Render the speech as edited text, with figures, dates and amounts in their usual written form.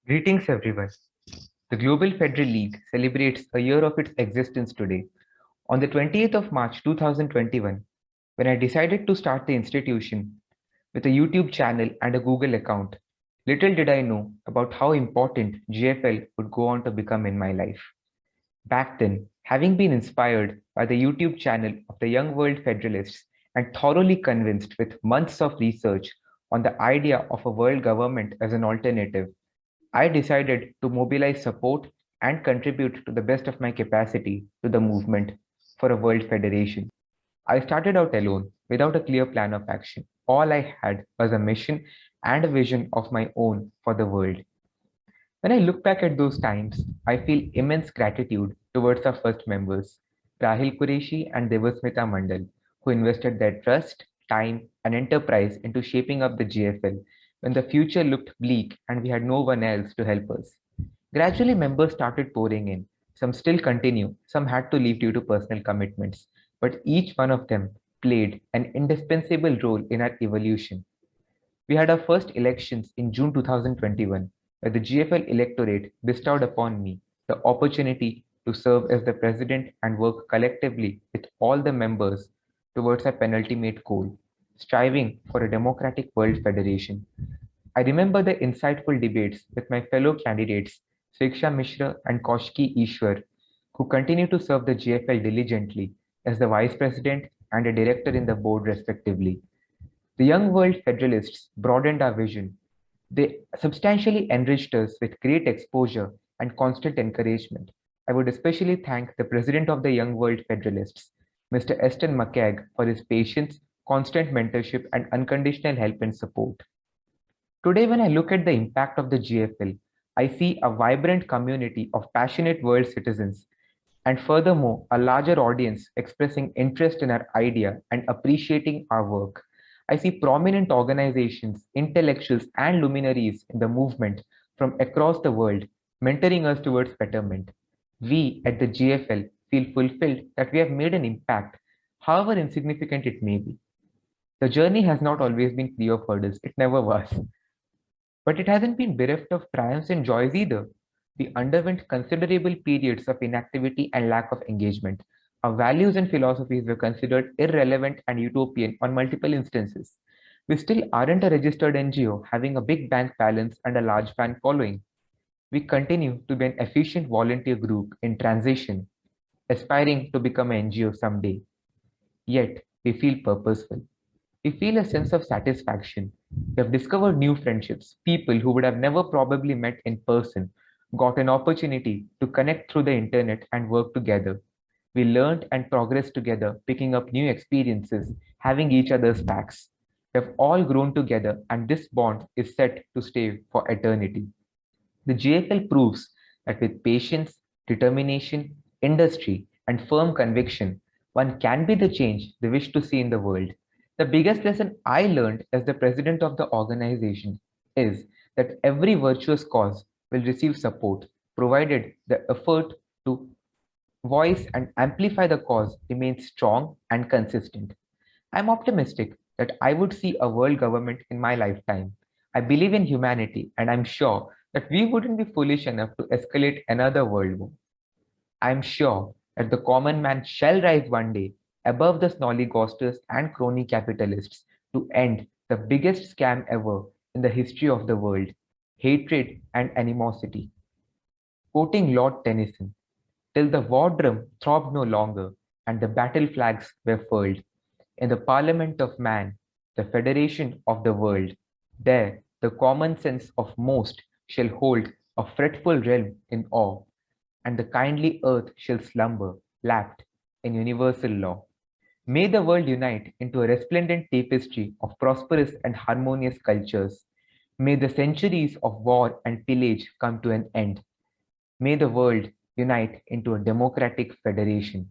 Greetings, everyone. The Global Federal League celebrates a year of its existence today. On the 20th of March 2021, when I decided to start the institution with a YouTube channel and a Google account, little did I know about how important GFL would go on to become in my life. Back then, having been inspired by the YouTube channel of the Young World Federalists and thoroughly convinced with months of research on the idea of a world government as an alternative, I decided to mobilize support and contribute to the best of my capacity to the movement for a world federation. I started out alone without a clear plan of action. All I had was a mission and a vision of my own for the world. When I look back at those times, I feel immense gratitude towards our first members, Rahil Qureshi and Devasmita Mandal, who invested their trust, time, and enterprise into shaping up the GFL when the future looked bleak and we had no one else to help us. Gradually, members started pouring in. Some still continue, some had to leave due to personal commitments, but each one of them played an indispensable role in our evolution. We had our first elections in June 2021, where the GFL electorate bestowed upon me the opportunity to serve as the president and work collectively with all the members towards our penultimate goal, striving for a democratic world federation. I remember the insightful debates with my fellow candidates, Swiksha Mishra and Koshki Ishwar, who continue to serve the GFL diligently as the vice president and a director in the board, respectively. The Young World Federalists broadened our vision. They substantially enriched us with great exposure and constant encouragement. I would especially thank the president of the Young World Federalists, Mr. Eston McCagg, for his patience, constant mentorship, and unconditional help and support. Today, when I look at the impact of the GFL, I see a vibrant community of passionate world citizens, and furthermore, a larger audience expressing interest in our idea and appreciating our work. I see prominent organizations, intellectuals, and luminaries in the movement from across the world mentoring us towards betterment. We at the GFL feel fulfilled that we have made an impact, however insignificant it may be. The journey has not always been free of hurdles, it never was. But it hasn't been bereft of triumphs and joys either. We underwent considerable periods of inactivity and lack of engagement. Our values and philosophies were considered irrelevant and utopian on multiple instances. We still aren't a registered NGO having a big bank balance and a large fan following. We continue to be an efficient volunteer group in transition, aspiring to become an NGO someday. Yet, we feel purposeful. We feel a sense of satisfaction. We have discovered new friendships. People who would have never probably met in person got an opportunity to connect through the internet and work together. We learned and progressed together, picking up new experiences, having each other's backs. We have all grown together, and this bond is set to stay for eternity. The GFL proves that with patience, determination, industry, and firm conviction, one can be the change they wish to see in the world. The biggest lesson I learned as the president of the organization is that every virtuous cause will receive support, provided the effort to voice and amplify the cause remains strong and consistent. I'm optimistic that I would see a world government in my lifetime. I believe in humanity, and I'm sure that we wouldn't be foolish enough to escalate another world war. I'm sure that the common man shall rise one day above the snollygosters and crony capitalists to end the biggest scam ever in the history of the world, hatred and animosity. Quoting Lord Tennyson, till the war drum throbbed no longer and the battle flags were furled, in the parliament of man, the federation of the world, there the common sense of most shall hold a fretful realm in awe, and the kindly earth shall slumber, lapped in universal law. May the world unite into a resplendent tapestry of prosperous and harmonious cultures. May the centuries of war and pillage come to an end. May the world unite into a democratic federation.